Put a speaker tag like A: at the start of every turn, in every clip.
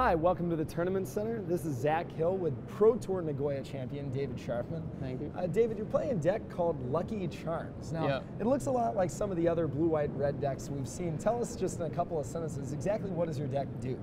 A: Hi, welcome to the Tournament Center. This is Zac Hill with Pro Tour Nagoya champion David Sharfman.
B: Thank you.
A: David, you're playing a deck called Lucky Charms. Now, it looks a lot like some of the other blue, white, red decks we've seen. Tell us just in a couple of sentences, exactly what does your deck do?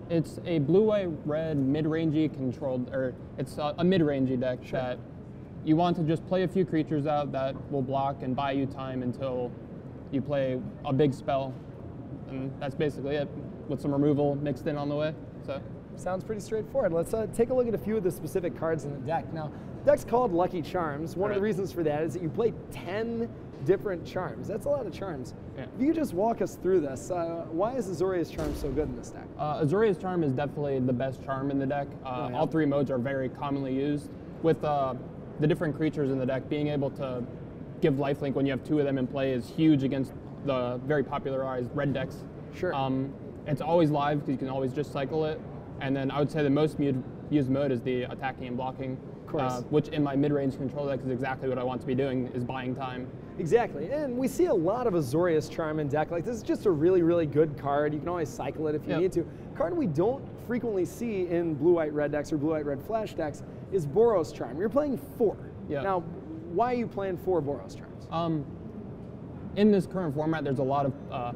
B: It's a blue, white, red, mid-rangey controlled, or it's a mid-rangey deck that you want to just play a few creatures out that will block and buy you time until you play a big spell. And that's basically it, with some removal mixed in on the way. So
A: sounds pretty straightforward. Let's take a look at a few of the specific cards in the deck. Now, the deck's called Lucky Charms. One of the reasons for that is that you play 10 different charms. That's a lot of charms. Yeah. If you could just walk us through this, why is Azorius Charm so good in this deck?
B: Azorius Charm is definitely the best charm in the deck. All three modes are very commonly used. With the different creatures in the deck, being able to give lifelink when you have two of them in play is huge against the very popularized red decks.
A: Sure.
B: It's always live because you can always just cycle it. And then I would say the most used mode is the attacking and blocking, which in my mid-range control deck is exactly what I want to be doing, is buying time.
A: Exactly, and we see a lot of Azorius Charm in deck. Like, this is just a really, really good card. You can always cycle it if you need to. A card we don't frequently see in blue-white red decks or blue-white red flash decks is Boros Charm. You're playing 4. Now, why are you playing 4 Boros Charms?
B: In this current format, there's a lot of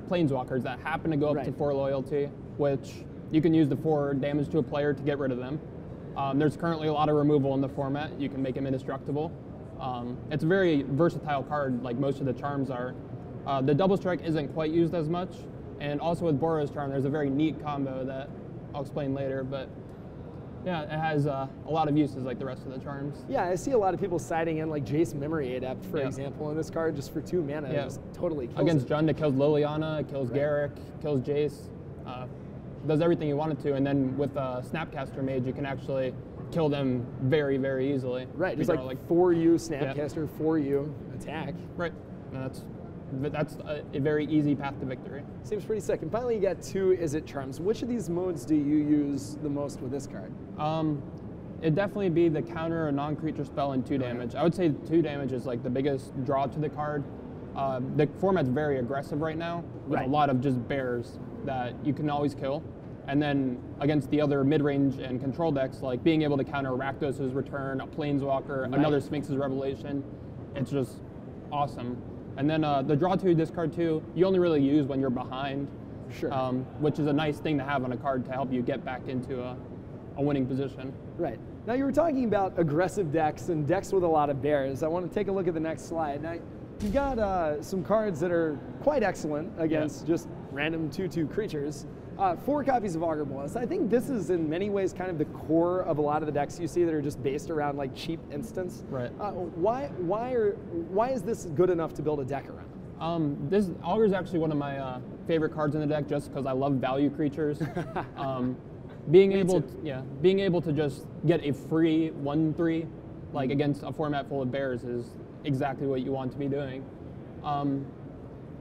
B: planeswalkers that happen to go up to 4 loyalty, which you can use the 4 damage to a player to get rid of them. There's currently a lot of removal in the format. You can make them indestructible. It's a very versatile card, like most of the charms are. The double strike isn't quite used as much, and also with Boros Charm, there's a very neat combo that I'll explain later, but yeah, it has a lot of uses like the rest of the charms. Yeah,
A: I see a lot of people siding in like Jace Memory Adept, for example, and this card just for 2 mana just totally kills
B: Against
A: it.
B: Jund, it kills Liliana, it kills Garruk, kills Jace, does everything you want it to, and then with Snapcaster Mage, you can actually kill them very, very easily.
A: Right, just like 4U Snapcaster, 4U attack.
B: Right, and that's a very easy path to victory.
A: Seems pretty sick. And finally, you got 2 Izzet Charms. Which of these modes do you use the most with this card?
B: It'd definitely be the counter a non-creature spell and 2 damage. I would say 2 damage is like the biggest draw to the card. The format's very aggressive right now, with a lot of just bears that you can always kill. And then against the other mid-range and control decks, like being able to counter Rakdos' Return, a Planeswalker, another Sphinx's Revelation, it's just awesome. And then the draw 2, discard 2, you only really use when you're behind, which is a nice thing to have on a card to help you get back into a winning position.
A: Right. Now, you were talking about aggressive decks and decks with a lot of bears. I want to take a look at the next slide. Now, you've got some cards that are quite excellent against just random 2/2 creatures. 4 copies of Augur of Bolas. I think this is in many ways kind of the core of a lot of the decks you see that are just based around like cheap instants.
B: Right.
A: Why is this good enough to build a deck around?
B: This Augur is actually one of my favorite cards in the deck, just because I love value creatures. Being able to just get a free 1/3 like against a format full of bears is exactly what you want to be doing.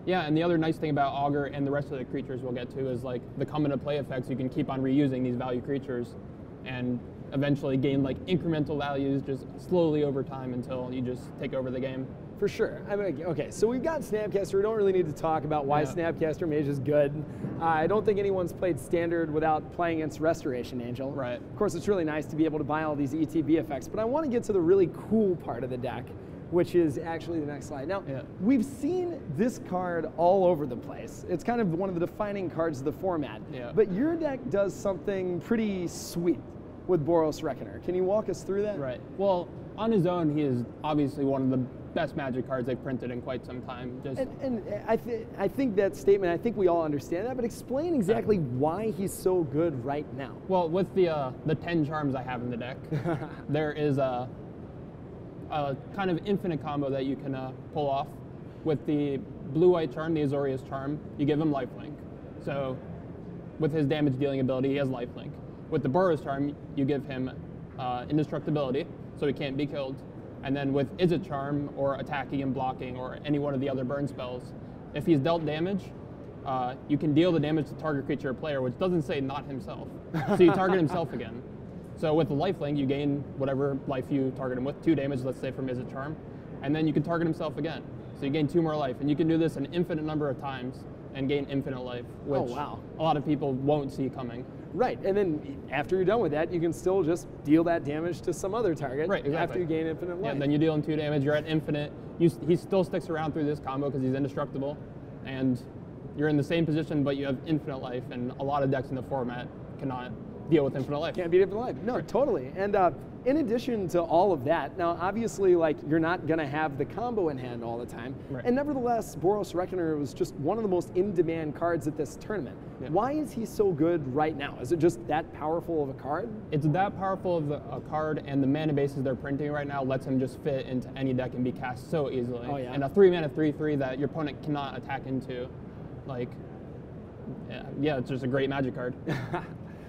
B: Yeah, and the other nice thing about Augur and the rest of the creatures we'll get to is like the come into play effects. You can keep on reusing these value creatures and eventually gain like incremental values just slowly over time until you just take over the game.
A: For sure. I mean, okay, so we've got Snapcaster. We don't really need to talk about why Snapcaster Mage is good. I don't think anyone's played Standard without playing against Restoration Angel.
B: Right.
A: Of course, it's really nice to be able to buy all these ETB effects, but I want to get to the really cool part of the deck, which is actually the next slide. Now, we've seen this card all over the place. It's kind of one of the defining cards of the format. But your deck does something pretty sweet with Boros Reckoner. Can you walk us through that?
B: Right. Well, on his own, he is obviously one of the best Magic cards they've printed in quite some time.
A: And I think that statement, I think we all understand that, but explain exactly why he's so good right now.
B: Well, with the 10 charms I have in the deck, there is a kind of infinite combo that you can pull off. With the blue-white charm, the Azorius Charm, you give him lifelink. So with his damage dealing ability, he has lifelink. With the Boros Charm, you give him indestructibility, so he can't be killed. And then with Izzet Charm, or attacking and blocking, or any one of the other burn spells, if he's dealt damage, you can deal the damage to target creature or player, which doesn't say not himself. So you target himself again. So with the lifelink, you gain whatever life you target him with, 2 damage, let's say, from Izzet Charm, and then you can target himself again. So you gain 2 more life, and you can do this an infinite number of times. and gain infinite life, which
A: wow.
B: a lot of people won't see coming.
A: Right, and then after you're done with that, you can still just deal that damage to some other target after you gain infinite life.
B: Yeah, then you deal in 2 damage, you're at infinite. He still sticks around through this combo because he's indestructible, and you're in the same position, but you have infinite life, and a lot of decks in the format cannot deal with infinite life.
A: Can't beat infinite life. No, totally. And in addition to all of that, now obviously, like, you're not going to have the combo in hand all the time.
B: Right.
A: And nevertheless, Boros Reckoner was just one of the most in-demand cards at this tournament.
B: Yeah.
A: Why is he so good right now? Is it just that powerful of a card?
B: It's that powerful of a card, and the mana bases they're printing right now lets him just fit into any deck and be cast so easily.
A: Oh, yeah.
B: And a 3-mana 3/3 that your opponent cannot attack into. Like, yeah, it's just a great Magic card.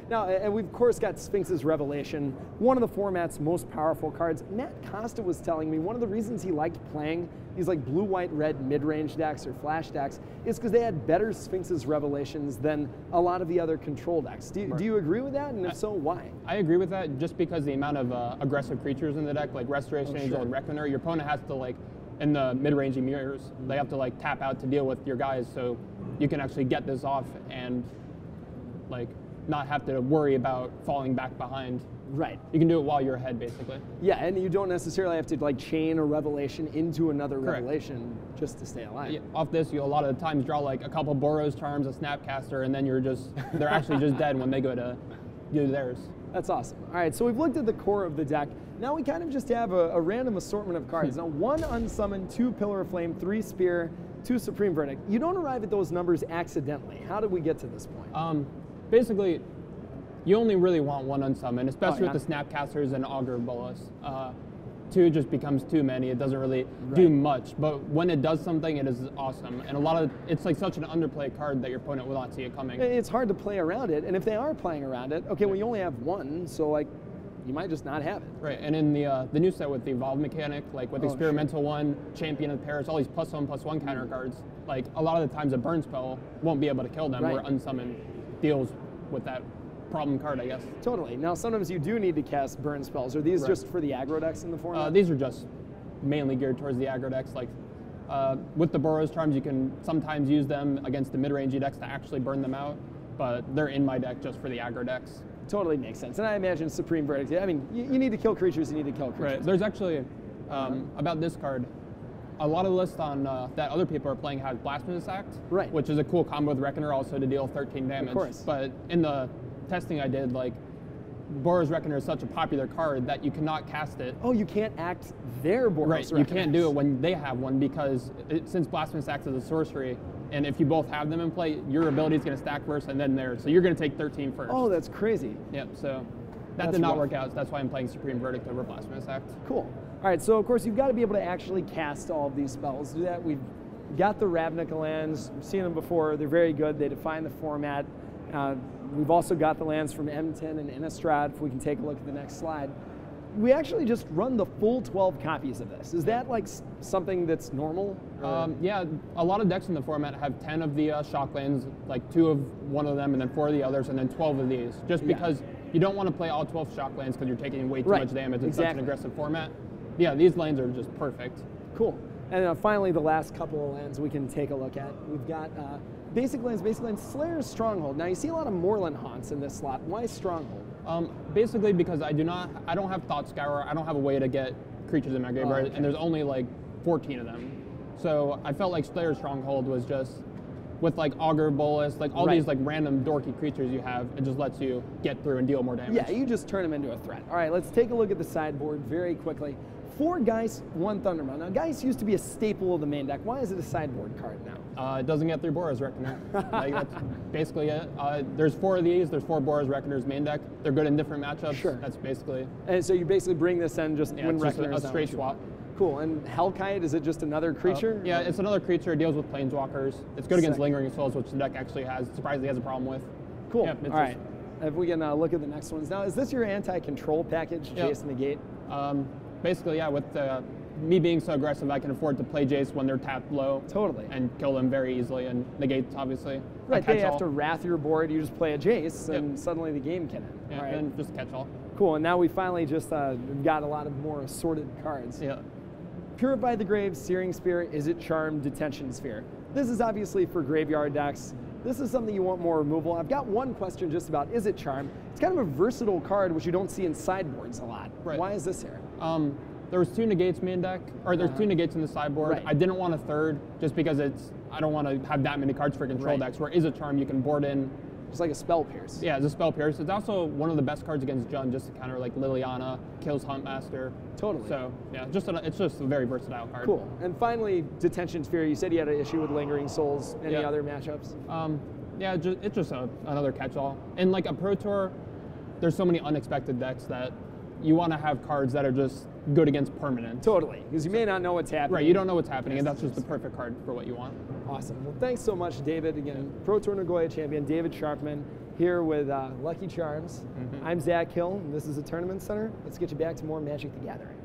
A: Now, and we've of course got Sphinx's Revelation, one of the format's most powerful cards. Matt Costa was telling me one of the reasons he liked playing these like blue, white, red mid-range decks or flash decks is because they had better Sphinx's Revelations than a lot of the other control decks. Do you agree with that? And if so, why?
B: I agree with that just because the amount of aggressive creatures in the deck, like Restoration Angel and Reckoner, your opponent has to, like, in the mid-rangey mirrors, they have to like tap out to deal with your guys, so you can actually get this off and like not have to worry about falling back behind.
A: Right.
B: You can do it while you're ahead, basically.
A: Yeah, and you don't necessarily have to like chain a Revelation into another Revelation just to stay alive.
B: Yeah, off this, you a lot of the times draw like a couple Boros Charms, a Snapcaster, and then they're actually just dead when they go to do theirs.
A: That's awesome. All right, so we've looked at the core of the deck. Now we kind of just have a random assortment of cards. Now 1 Unsummon, 2 Pillar of Flame, 3 Spear, 2 Supreme Verdict. You don't arrive at those numbers accidentally. How did we get to this point?
B: Basically, you only really want 1 Unsummon, especially with the Snapcasters and Augur of Bolas. 2 just becomes too many. It doesn't really do much, but when it does something, it is awesome. And it's like such an underplayed card that your opponent will not see it coming.
A: It's hard to play around it, and if they are playing around it, okay, well you only have 1, so like you might just not have it.
B: Right, and in the new set with the Evolve mechanic, like with the Experimental 1, Champion of Paris, all these +1/+1 counter cards, like a lot of the times a burn spell won't be able to kill them, where Unsummon deals with that problem card, I guess.
A: Totally. Now sometimes you do need to cast burn spells. Are these just for the aggro decks in the format?
B: These are just mainly geared towards the aggro decks. Like with the Boros Charms, you can sometimes use them against the mid-rangey decks to actually burn them out, but they're in my deck just for the aggro decks.
A: Totally makes sense. And I imagine Supreme Verdict, I mean, you need to kill creatures, you need to kill creatures.
B: Right. There's actually, about this card, a lot of lists on that other people are playing have Blasphemous Act, which is a cool combo with Reckoner also to deal 13 damage.
A: Of course.
B: But in the testing I did, like, Boros Reckoner is such a popular card that you cannot cast it.
A: Oh, you can't act their Boros Reckoner.
B: You can't do it when they have one because since Blasphemous Act is a sorcery, and if you both have them in play, your ability is going to stack first and then theirs. So you're going to take 13 first.
A: Oh, that's crazy.
B: Yep, so that did not work out. So that's why I'm playing Supreme Verdict over Blasphemous Act.
A: Cool. All right, so of course you've got to be able to actually cast all of these spells. Do that. We've got the Ravnica lands. We've seen them before. They're very good. They define the format. We've also got the lands from M10 and Innistrad, if we can take a look at the next slide. We actually just run the full 12 copies of this. Is that like something that's normal?
B: Yeah, a lot of decks in the format have 10 of the Shocklands, like 2 of one of them and then 4 of the others, and then 12 of these, just because you don't want to play all 12 Shocklands because you're taking way too much damage in such an aggressive format. Yeah, these lands are just perfect.
A: Cool. And finally, the last couple of lands we can take a look at. We've got basic lands, Slayers Stronghold. Now you see a lot of Moorland Haunts in this slot. Why Stronghold?
B: Basically because I don't have Thought Scour. I don't have a way to get creatures in my graveyard, and there's only like 14 of them. So I felt like Slayers Stronghold was just, with like Augur of Bolas, like all these like random dorky creatures you have, it just lets you get through and deal more damage.
A: Yeah, you just turn them into a threat. All right, let's take a look at the sideboard very quickly. 4 Geist, 1 Thundermaw. Now, Geist used to be a staple of the main deck. Why is it a sideboard card now?
B: It doesn't get through Boros Reckoner. Like, that's basically it. There's 4 of these. There's 4 Boros Reckoners main deck. They're good in different matchups.
A: Sure.
B: That's basically.
A: And so you basically bring this in just when Reckoner is
B: a straight swap.
A: Cool. And Hellkite, is it just another creature?
B: Yeah, it's another creature. It deals with planeswalkers. It's good against Lingering Souls, which the deck actually surprisingly has a problem with.
A: Cool. All right. If we can look at the next ones. Now, is this your anti-control package, Jace Negate?
B: Basically, yeah, with me being so aggressive, I can afford to play Jace when they're tapped low.
A: Totally.
B: And kill them very easily, and Negate, obviously.
A: Right, they have to wrath your board, you just play a Jace, and suddenly the game can end.
B: Yeah, and just catch all.
A: Cool, and now we finally just got a lot of more assorted cards.
B: Yeah.
A: Purify the Grave, Searing Spear, Izzet Charm, Detention Sphere. This is obviously for graveyard decks. This is something you want more removal. I've got one question just about Izzet Charm. It's kind of a versatile card, which you don't see in sideboards a lot.
B: Right.
A: Why is this here?
B: There was 2 negates main deck, or there's 2 negates in the sideboard.
A: Right.
B: I didn't want a third just because I don't want to have that many cards for control decks, where Izzet Charm you can board in.
A: It's like a spell pierce.
B: Yeah, it's a spell pierce. It's also one of the best cards against Jund, just to counter like Liliana, kills Huntmaster.
A: Totally.
B: So yeah, it's just a very versatile card.
A: Cool. And finally, Detention Sphere. You said you had an issue with Lingering Souls. Any other matchups?
B: Yeah, it's just another catch-all. And like a Pro Tour, there's so many unexpected decks that you want to have cards that are just good against permanent.
A: Totally, because you may not know what's happening.
B: Right, you don't know what's happening, and that's just the perfect card for what you want.
A: Awesome. Well, thanks so much, David. Again, Pro Tour Nagoya champion David Sharfman here with Lucky Charms. I'm Zac Hill, and this is the Tournament Center. Let's get you back to more Magic the Gathering.